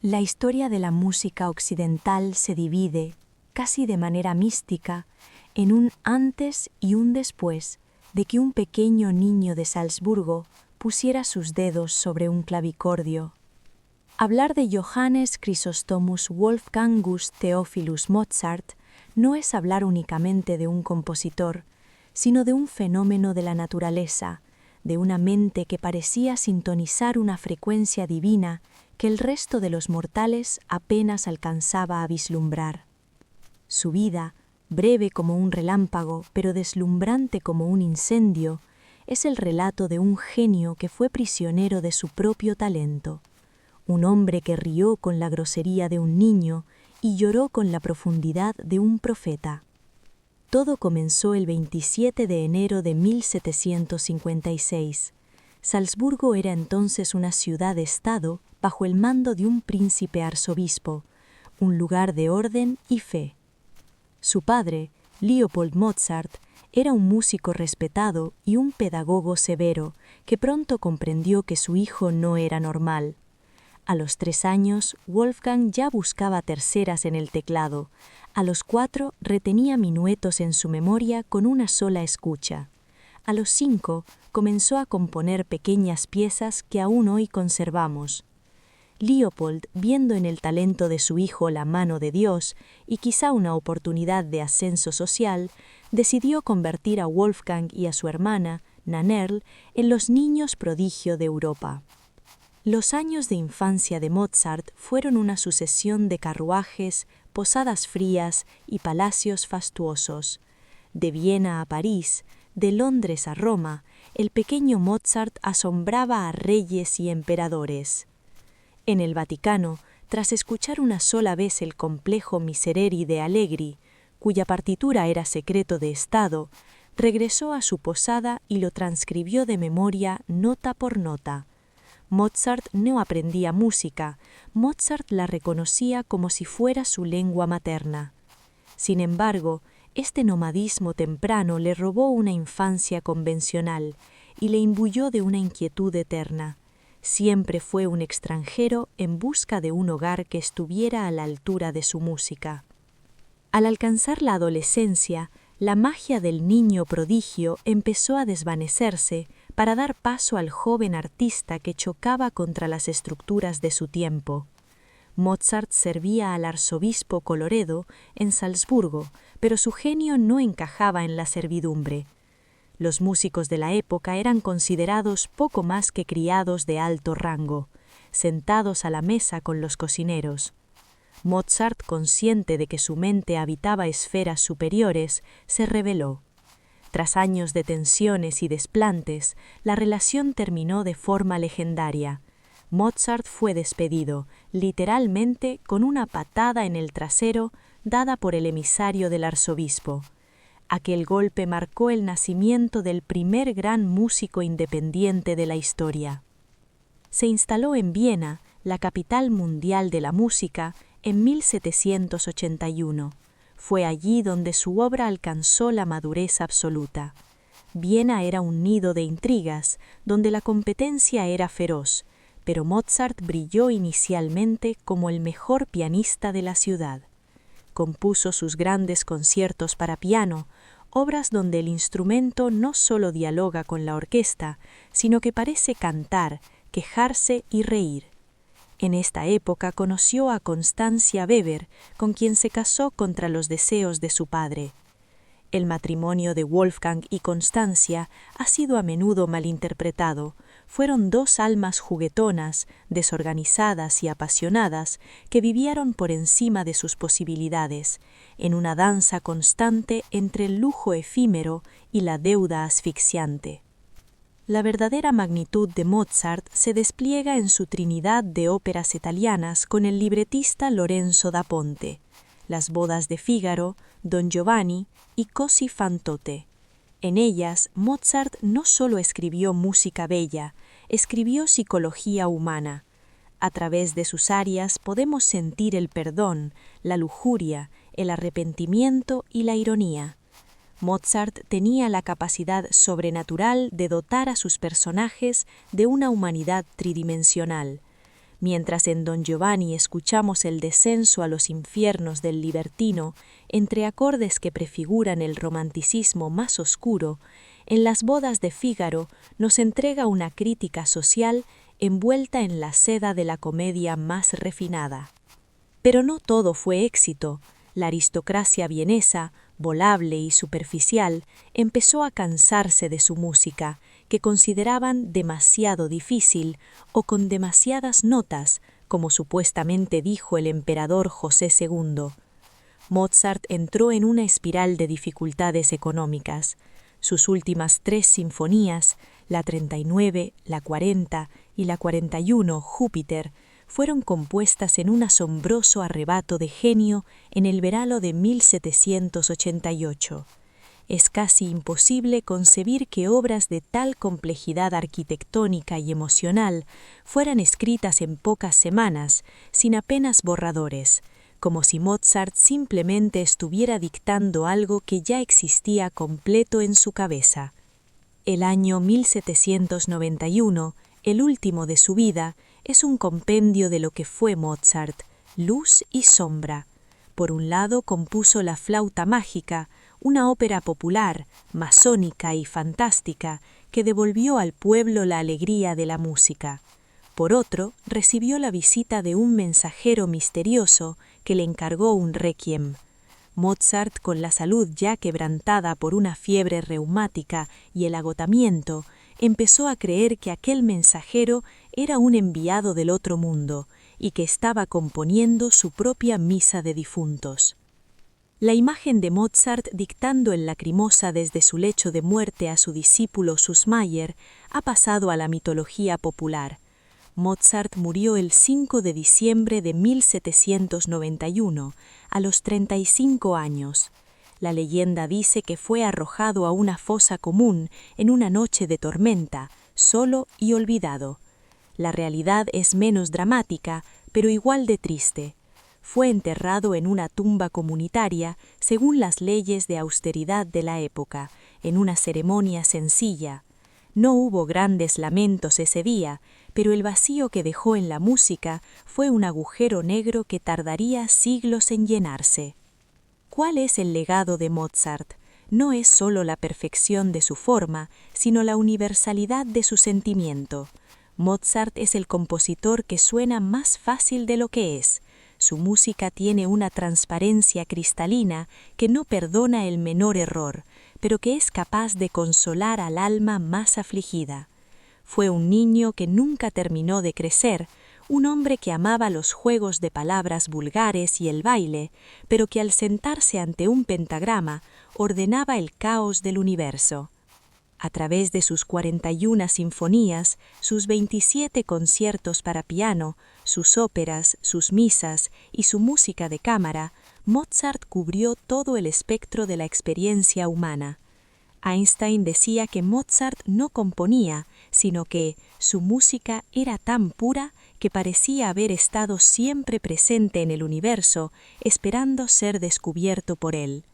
La historia de la música occidental se divide, casi de manera mística, en un antes y un después de que un pequeño niño de Salzburgo pusiera sus dedos sobre un clavicordio. Hablar de Johannes Chrysostomus Wolfgangus Theophilus Mozart no es hablar únicamente de un compositor, sino de un fenómeno de la naturaleza, de una mente que parecía sintonizar una frecuencia divina que el resto de los mortales apenas alcanzaba a vislumbrar. Su vida, breve como un relámpago, pero deslumbrante como un incendio, es el relato de un genio que fue prisionero de su propio talento, un hombre que rió con la grosería de un niño y lloró con la profundidad de un profeta. Todo comenzó el 27 de enero de 1756. Salzburgo era entonces una ciudad-estado bajo el mando de un príncipe arzobispo, un lugar de orden y fe. Su padre, Leopold Mozart, era un músico respetado y un pedagogo severo que pronto comprendió que su hijo no era normal. A los 3 años, Wolfgang ya buscaba terceras en el teclado. A los 4 retenía minuetos en su memoria con una sola escucha. A los 5 comenzó a componer pequeñas piezas que aún hoy conservamos. Leopold, viendo en el talento de su hijo la mano de Dios y quizá una oportunidad de ascenso social, decidió convertir a Wolfgang y a su hermana, Nannerl, en los niños prodigio de Europa. Los años de infancia de Mozart fueron una sucesión de carruajes, posadas frías y palacios fastuosos. De Viena a París, de Londres a Roma, el pequeño Mozart asombraba a reyes y emperadores. En el Vaticano, tras escuchar una sola vez el complejo Miserere de Allegri, cuya partitura era secreto de Estado, regresó a su posada y lo transcribió de memoria nota por nota. Mozart no aprendía música, Mozart la reconocía como si fuera su lengua materna. Sin embargo, este nomadismo temprano le robó una infancia convencional y le imbuyó de una inquietud eterna. Siempre fue un extranjero en busca de un hogar que estuviera a la altura de su música. Al alcanzar la adolescencia, la magia del niño prodigio empezó a desvanecerse para dar paso al joven artista que chocaba contra las estructuras de su tiempo. Mozart servía al arzobispo Colloredo en Salzburgo, pero su genio no encajaba en la servidumbre. Los músicos de la época eran considerados poco más que criados de alto rango, sentados a la mesa con los cocineros. Mozart, consciente de que su mente habitaba esferas superiores, se rebeló. Tras años de tensiones y desplantes, la relación terminó de forma legendaria. Mozart fue despedido, literalmente con una patada en el trasero dada por el emisario del arzobispo. Aquel golpe marcó el nacimiento del primer gran músico independiente de la historia. Se instaló en Viena, la capital mundial de la música, en 1781. Fue allí donde su obra alcanzó la madurez absoluta. Viena era un nido de intrigas, donde la competencia era feroz, pero Mozart brilló inicialmente como el mejor pianista de la ciudad. Compuso sus grandes conciertos para piano, obras donde el instrumento no solo dialoga con la orquesta, sino que parece cantar, quejarse y reír. En esta época conoció a Constantia Weber, con quien se casó contra los deseos de su padre. El matrimonio de Wolfgang y Constancia ha sido a menudo malinterpretado. Fueron 2 almas juguetonas, desorganizadas y apasionadas, que vivieron por encima de sus posibilidades, en una danza constante entre el lujo efímero y la deuda asfixiante. La verdadera magnitud de Mozart se despliega en su trinidad de óperas italianas con el libretista Lorenzo da Ponte, Las bodas de Fígaro, Don Giovanni y Così fan tutte. En ellas, Mozart no solo escribió música bella, escribió psicología humana. A través de sus arias podemos sentir el perdón, la lujuria, el arrepentimiento y la ironía. Mozart tenía la capacidad sobrenatural de dotar a sus personajes de una humanidad tridimensional. Mientras en Don Giovanni escuchamos el descenso a los infiernos del libertino, entre acordes que prefiguran el romanticismo más oscuro, en Las bodas de Fígaro nos entrega una crítica social envuelta en la seda de la comedia más refinada. Pero no todo fue éxito. La aristocracia vienesa, volable y superficial, empezó a cansarse de su música, que consideraban demasiado difícil o con demasiadas notas, como supuestamente dijo el emperador José II. Mozart entró en una espiral de dificultades económicas. Sus últimas 3 sinfonías, la 39, la 40 y la 41, Júpiter, fueron compuestas en un asombroso arrebato de genio en el verano de 1788. Es casi imposible concebir que obras de tal complejidad arquitectónica y emocional fueran escritas en pocas semanas, sin apenas borradores, como si Mozart simplemente estuviera dictando algo que ya existía completo en su cabeza. El año 1791, el último de su vida, es un compendio de lo que fue Mozart, luz y sombra. Por un lado compuso La flauta mágica, una ópera popular, masónica y fantástica, que devolvió al pueblo la alegría de la música. Por otro, recibió la visita de un mensajero misterioso que le encargó un requiem. Mozart, con la salud ya quebrantada por una fiebre reumática y el agotamiento, empezó a creer que aquel mensajero era un enviado del otro mundo y que estaba componiendo su propia misa de difuntos. La imagen de Mozart dictando en Lacrimosa desde su lecho de muerte a su discípulo Süssmayr ha pasado a la mitología popular. Mozart murió el 5 de diciembre de 1791, a los 35 años. La leyenda dice que fue arrojado a una fosa común en una noche de tormenta, solo y olvidado. La realidad es menos dramática, pero igual de triste. Fue enterrado en una tumba comunitaria según las leyes de austeridad de la época, en una ceremonia sencilla. No hubo grandes lamentos ese día, pero el vacío que dejó en la música fue un agujero negro que tardaría siglos en llenarse. ¿Cuál es el legado de Mozart? No es solo la perfección de su forma, sino la universalidad de su sentimiento. Mozart es el compositor que suena más fácil de lo que es. Su música tiene una transparencia cristalina que no perdona el menor error, pero que es capaz de consolar al alma más afligida. Fue un niño que nunca terminó de crecer, un hombre que amaba los juegos de palabras vulgares y el baile, pero que al sentarse ante un pentagrama ordenaba el caos del universo. A través de sus 41 sinfonías, sus 27 conciertos para piano, sus óperas, sus misas y su música de cámara, Mozart cubrió todo el espectro de la experiencia humana. Einstein decía que Mozart no componía, sino que su música era tan pura que parecía haber estado siempre presente en el universo, esperando ser descubierto por él.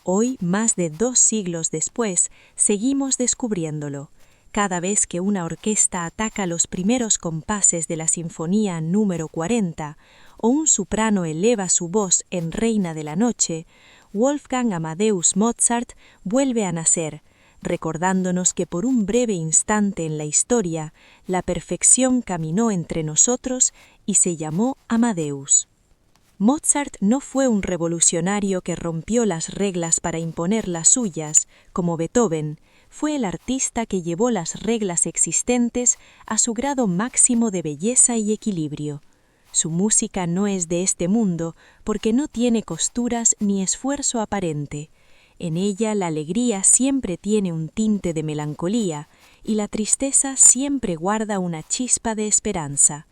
Hoy, más de 2 siglos después, seguimos descubriéndolo. Cada vez que una orquesta ataca los primeros compases de la Sinfonía número 40, o un soprano eleva su voz en Reina de la Noche, Wolfgang Amadeus Mozart vuelve a nacer, recordándonos que por un breve instante en la historia, la perfección caminó entre nosotros y se llamó Amadeus. Mozart no fue un revolucionario que rompió las reglas para imponer las suyas, como Beethoven. Fue el artista que llevó las reglas existentes a su grado máximo de belleza y equilibrio. Su música no es de este mundo porque no tiene costuras ni esfuerzo aparente. En ella la alegría siempre tiene un tinte de melancolía y la tristeza siempre guarda una chispa de esperanza.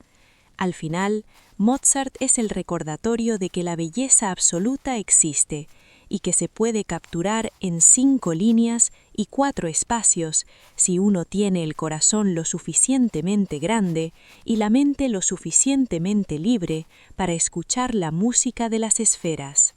Al final, Mozart es el recordatorio de que la belleza absoluta existe y que se puede capturar en 5 líneas y 4 espacios si uno tiene el corazón lo suficientemente grande y la mente lo suficientemente libre para escuchar la música de las esferas.